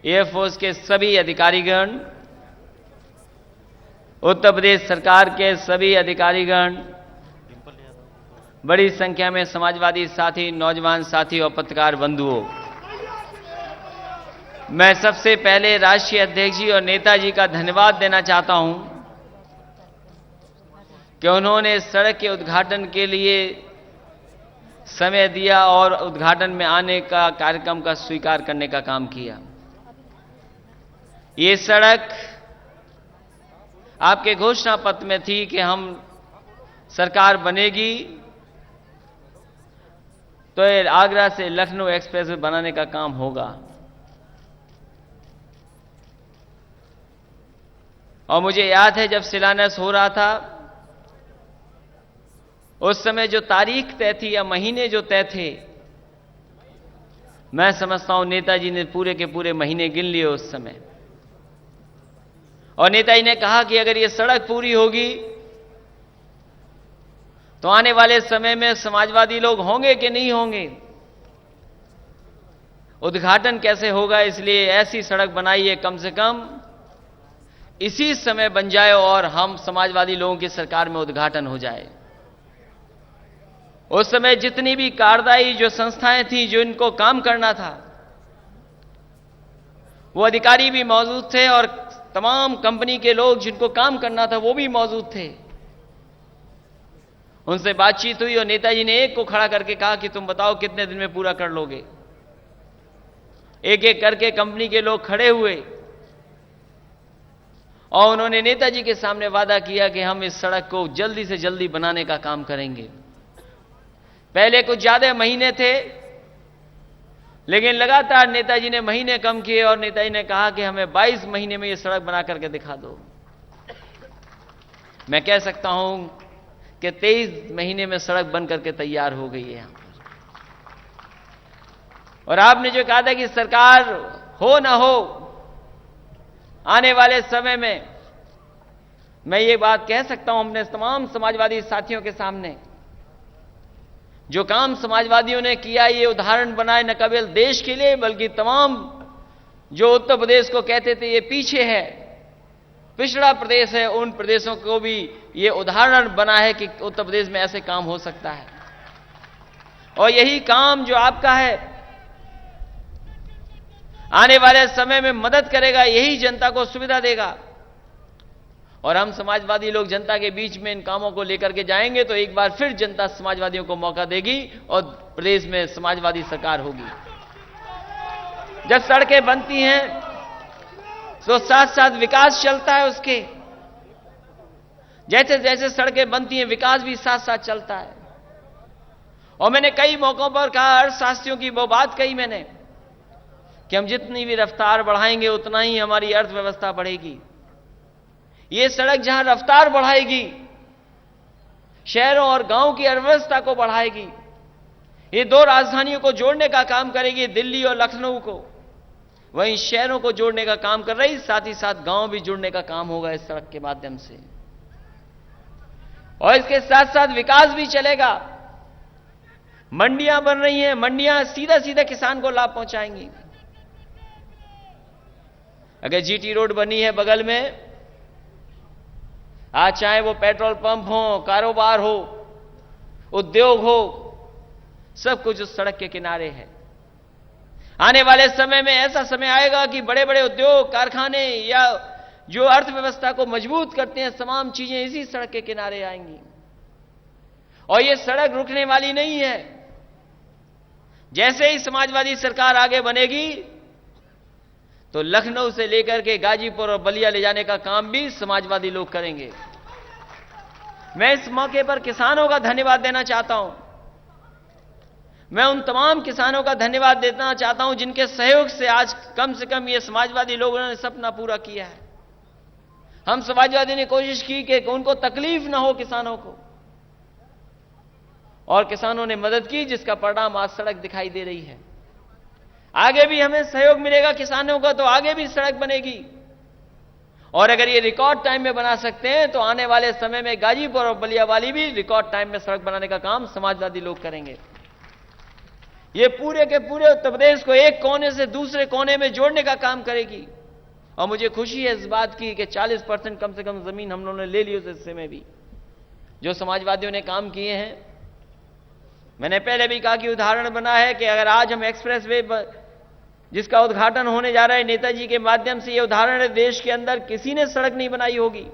Air force के सभी अधिकारीगण, उत्तर प्रदेश सरकार के सभी अधिकारीगण, बड़ी संख्या में समाजवादी साथी, नौजवान साथी और पत्रकार बंधुओं, मैं सबसे पहले राष्ट्रीय अध्यक्ष जी और नेताजी का धन्यवाद देना चाहता हूं कि उन्होंने सड़क के उद्घाटन के लिए समय दिया और उद्घाटन में आने का कार्यक्रम का स्वीकार करने का काम किया। ये सड़क आपके घोषणा पत्र में थी कि हम सरकार बनेगी तो ये आगरा से लखनऊ एक्सप्रेस वे बनाने का काम होगा। और मुझे याद है जब शिलान्यास हो रहा था, उस समय जो तारीख तय थी या महीने जो तय थे, मैं समझता हूं नेताजी ने पूरे के पूरे महीने गिन लिए उस समय। और नेताजी ने कहा कि अगर ये सड़क पूरी होगी तो आने वाले समय में समाजवादी लोग होंगे कि नहीं होंगे, उद्घाटन कैसे होगा, इसलिए ऐसी सड़क बनाइए कम से कम इसी समय बन जाए और हम समाजवादी लोगों की सरकार में उद्घाटन हो जाए। उस समय जितनी भी कार्यदायी जो संस्थाएं थी, जो इनको काम करना था, वो अधिकारी भी मौजूद थे और तमाम कंपनी के लोग जिनको काम करना था वो भी मौजूद थे। उनसे बातचीत हुई और नेताजी ने एक को खड़ा करके कहा कि तुम बताओ कितने दिन में पूरा कर लोगे। एक एक करके कंपनी के लोग खड़े हुए और उन्होंने नेताजी के सामने वादा किया कि हम इस सड़क को जल्दी से जल्दी बनाने का काम करेंगे। पहले कुछ ज्यादा महीने थे, लेकिन लगातार नेताजी ने महीने कम किए और नेताजी ने कहा कि हमें 22 महीने में यह सड़क बना करके दिखा दो। मैं कह सकता हूं कि 23 महीने में सड़क बन करके तैयार हो गई है यहां पर। और आपने जो कहा था कि सरकार हो ना हो आने वाले समय में, मैं ये बात कह सकता हूं अपने तमाम समाजवादी साथियों के सामने, जो काम समाजवादियों ने किया ये उदाहरण बनाए न केवल देश के लिए बल्कि तमाम जो उत्तर प्रदेश को कहते थे ये पीछे है, पिछड़ा प्रदेश है, उन प्रदेशों को भी ये उदाहरण बना है कि उत्तर प्रदेश में ऐसे काम हो सकता है। और यही काम जो आपका है आने वाले समय में मदद करेगा, यही जनता को सुविधा देगा। और हम समाजवादी लोग जनता के बीच में इन कामों को लेकर के जाएंगे तो एक बार फिर जनता समाजवादियों को मौका देगी और प्रदेश में समाजवादी सरकार होगी। जब सड़कें बनती हैं तो साथ साथ विकास चलता है उसके, जैसे जैसे सड़कें बनती हैं विकास भी साथ साथ चलता है। और मैंने कई मौकों पर कहा, अर्थशास्त्रियों की वो बात कही मैंने कि हम जितनी भी रफ्तार बढ़ाएंगे उतना ही हमारी अर्थव्यवस्था बढ़ेगी। ये सड़क जहां रफ्तार बढ़ाएगी, शहरों और गांव की अर्थव्यवस्था को बढ़ाएगी। ये दो राजधानियों को जोड़ने का काम करेगी, दिल्ली और लखनऊ को, वहीं शहरों को जोड़ने का काम कर रही, साथ ही साथ गांव भी जुड़ने का काम होगा इस सड़क के माध्यम से। और इसके साथ साथ विकास भी चलेगा। मंडियां बन रही हैं, मंडियां सीधा सीधा किसान को लाभ पहुंचाएंगी। अगर जीटी रोड बनी है बगल में, आज चाहे वो पेट्रोल पंप हो, कारोबार हो, उद्योग हो, सब कुछ उस सड़क के किनारे है। आने वाले समय में ऐसा समय आएगा कि बड़े बड़े उद्योग, कारखाने या जो अर्थव्यवस्था को मजबूत करते हैं, तमाम चीजें इसी सड़क के किनारे आएंगी। और ये सड़क रुकने वाली नहीं है। जैसे ही समाजवादी सरकार आगे बनेगी तो लखनऊ से लेकर के गाजीपुर और बलिया ले जाने का काम भी समाजवादी लोग करेंगे। मैं इस मौके पर किसानों का धन्यवाद देना चाहता हूं। मैं उन तमाम किसानों का धन्यवाद देना चाहता हूं जिनके सहयोग से आज कम से कम ये समाजवादी लोगों ने सपना पूरा किया है। हम समाजवादी ने कोशिश की कि उनको तकलीफ ना हो किसानों को, और किसानों ने मदद की, जिसका परिणाम आज सड़क दिखाई दे रही है। आगे भी हमें सहयोग मिलेगा किसानों का तो आगे भी सड़क बनेगी। और अगर ये रिकॉर्ड टाइम में बना सकते हैं तो आने वाले समय में गाजीपुर और बलिया वाली भी रिकॉर्ड टाइम में सड़क बनाने का काम समाजवादी लोग करेंगे। ये पूरे के पूरे उत्तर प्रदेश को एक कोने से दूसरे कोने में जोड़ने का काम करेगी। और मुझे खुशी है इस बात की कि 40% कम से कम जमीन हम लोगों ने ले ली उस हिस्से में भी, जो समाजवादियों ने काम किए हैं। मैंने पहले भी कहा कि उदाहरण बना है कि अगर आज हम एक्सप्रेस वे जिसका उद्घाटन होने जा रहा है नेताजी के माध्यम से, यह उदाहरण है देश के अंदर किसी ने सड़क नहीं बनाई होगी।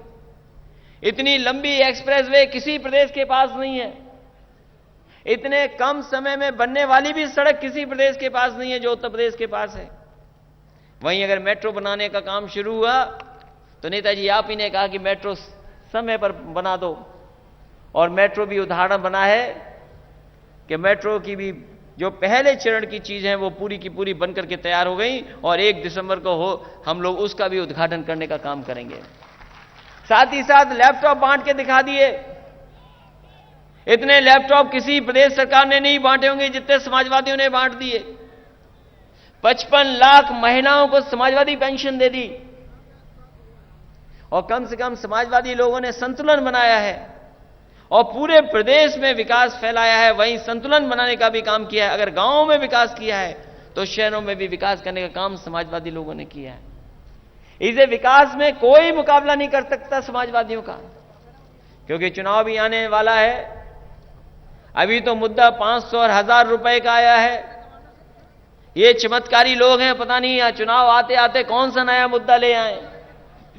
इतनी लंबी एक्सप्रेस वे किसी प्रदेश के पास नहीं है। इतने कम समय में बनने वाली भी सड़क किसी प्रदेश के पास नहीं है जो उत्तर प्रदेश के पास है। वहीं अगर मेट्रो बनाने का काम शुरू हुआ तो नेताजी आप ही ने कहा कि मेट्रो समय पर बना दो, और मेट्रो भी उदाहरण बना है कि मेट्रो की भी जो पहले चरण की चीज है वो पूरी की पूरी बनकर के तैयार हो गई, और 1 दिसंबर को हम लोग उसका भी उद्घाटन करने का काम करेंगे। साथ ही साथ लैपटॉप बांट के दिखा दिए। इतने लैपटॉप किसी प्रदेश सरकार ने नहीं बांटे होंगे जितने समाजवादियों ने बांट दिए। 55 लाख महिलाओं को समाजवादी पेंशन दे दी, और कम से कम समाजवादी लोगों ने संतुलन बनाया है और पूरे प्रदेश में विकास फैलाया है। वहीं संतुलन बनाने का भी काम किया है। अगर गांवों में विकास किया है तो शहरों में भी विकास करने का काम समाजवादी लोगों ने किया है। इसे विकास में कोई मुकाबला नहीं कर सकता समाजवादियों का, क्योंकि चुनाव भी आने वाला है। अभी तो मुद्दा 500 और 1000 रुपए का आया है। ये चमत्कारी लोग हैं, पता नहीं यहाँ चुनाव आते आते कौन सा नया मुद्दा ले आए।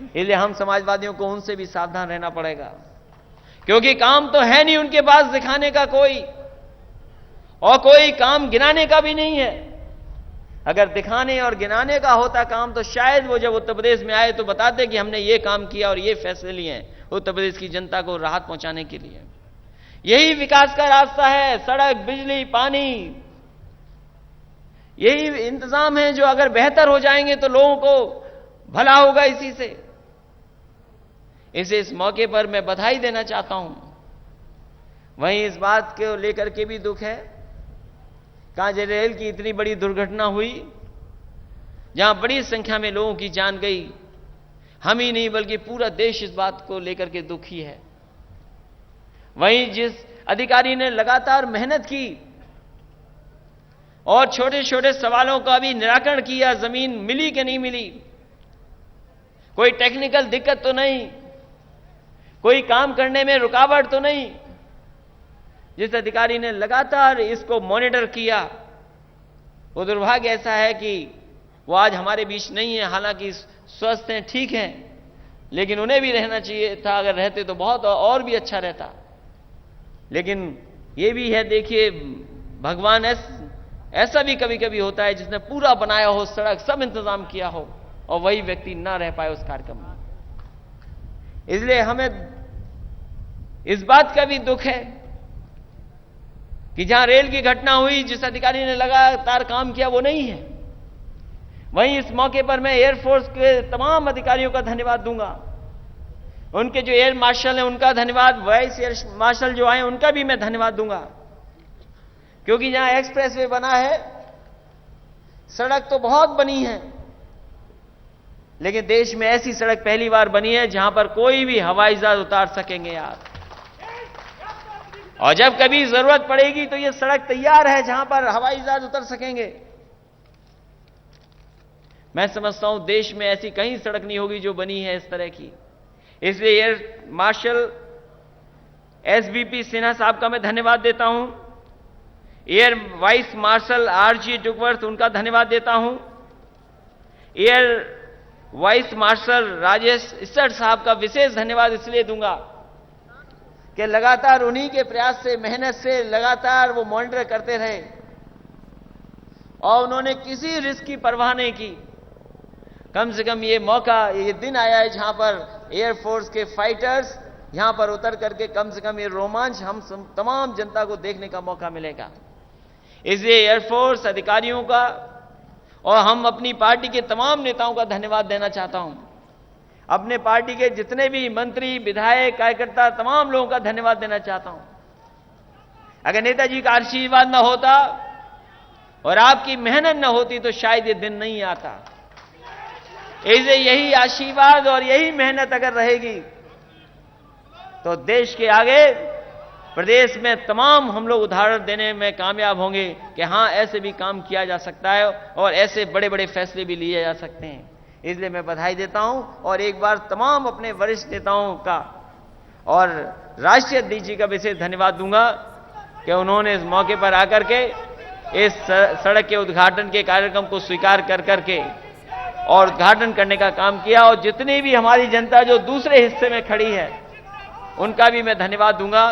इसलिए हम समाजवादियों को उनसे भी सावधान रहना पड़ेगा, क्योंकि काम तो है नहीं उनके पास दिखाने का कोई, और कोई काम गिनाने का भी नहीं है। अगर दिखाने और गिनाने का होता काम तो शायद वो जब उत्तर प्रदेश में आए तो बताते कि हमने ये काम किया और ये फैसले लिए हैं उत्तर प्रदेश की जनता को राहत पहुंचाने के लिए। यही विकास का रास्ता है। सड़क, बिजली, पानी, यही इंतजाम है जो अगर बेहतर हो जाएंगे तो लोगों को भला होगा इसी से। इस मौके पर मैं बधाई देना चाहता हूं। वहीं इस बात को लेकर के भी दुख है, कांजर रेल की इतनी बड़ी दुर्घटना हुई जहां बड़ी संख्या में लोगों की जान गई। हम ही नहीं बल्कि पूरा देश इस बात को लेकर के दुखी है। वहीं जिस अधिकारी ने लगातार मेहनत की और छोटे छोटे सवालों का भी निराकरण किया, जमीन मिली कि नहीं मिली, कोई टेक्निकल दिक्कत तो नहीं, कोई काम करने में रुकावट तो नहीं, जिस अधिकारी ने लगातार इसको मॉनिटर किया, वो दुर्भाग्य ऐसा है कि वो आज हमारे बीच नहीं है। हालांकि स्वस्थ हैं, ठीक हैं, लेकिन उन्हें भी रहना चाहिए था। अगर रहते तो बहुत और भी अच्छा रहता। लेकिन ये भी है, देखिए भगवान ऐसा भी कभी कभी होता है जिसने पूरा बनाया हो, सड़क सब इंतजाम किया हो, और वही व्यक्ति ना रह पाए उस कार्यक्रम में। इसलिए हमें इस बात का भी दुख है कि जहां रेल की घटना हुई, जिस अधिकारी ने लगातार काम किया वो नहीं है। वहीं इस मौके पर मैं एयरफोर्स के तमाम अधिकारियों का धन्यवाद दूंगा। उनके जो एयर मार्शल हैं उनका धन्यवाद, वाइस एयर मार्शल जो आए उनका भी मैं धन्यवाद दूंगा, क्योंकि जहां एक्सप्रेस वे बना है, सड़क तो बहुत बनी है, लेकिन देश में ऐसी सड़क पहली बार बनी है जहां पर कोई भी हवाई जहाज उतार सकेंगे आप। और जब कभी जरूरत पड़ेगी तो यह सड़क तैयार है जहां पर हवाई जहाज उतर सकेंगे। मैं समझता हूं देश में ऐसी कहीं सड़क नहीं होगी जो बनी है इस तरह की। इसलिए एयर मार्शल एसबीपी सिन्हा साहब का मैं धन्यवाद देता हूं। एयर वाइस मार्शल आरजी डुकवर्थ, उनका धन्यवाद देता हूं। एयर वाइस मार्शल राजेश इसर साहब का विशेष धन्यवाद इसलिए दूंगा कि लगातार उन्हीं के प्रयास से, मेहनत से लगातार वो मॉनिटर करते रहे और उन्होंने किसी रिस्क की परवाह नहीं की। कम से कम ये मौका, ये दिन आया है जहां पर एयरफोर्स के फाइटर्स यहां पर उतर करके कम से कम ये रोमांच हम तमाम जनता को देखने का मौका मिलेगा। इसलिए एयरफोर्स अधिकारियों का और हम अपनी पार्टी के तमाम नेताओं का धन्यवाद देना चाहता हूं। अपने पार्टी के जितने भी मंत्री, विधायक, कार्यकर्ता, तमाम लोगों का धन्यवाद देना चाहता हूं। अगर नेताजी का आशीर्वाद न होता और आपकी मेहनत न होती तो शायद ये दिन नहीं आता। इसलिए यही आशीर्वाद और यही मेहनत अगर रहेगी तो देश के आगे प्रदेश में तमाम हम लोग उदाहरण देने में कामयाब होंगे कि हां ऐसे भी काम किया जा सकता है और ऐसे बड़े बड़े फैसले भी लिए जा सकते हैं। इसलिए मैं बधाई देता हूं और एक बार तमाम अपने वरिष्ठ नेताओं का और राष्ट्रीय अध्यक्ष जी का विशेष धन्यवाद दूंगा कि उन्होंने इस मौके पर आकर के इस सड़क के उद्घाटन के कार्यक्रम को स्वीकार कर करके और उद्घाटन करने का काम किया। और जितनी भी हमारी जनता जो दूसरे हिस्से में खड़ी है उनका भी मैं धन्यवाद दूंगा।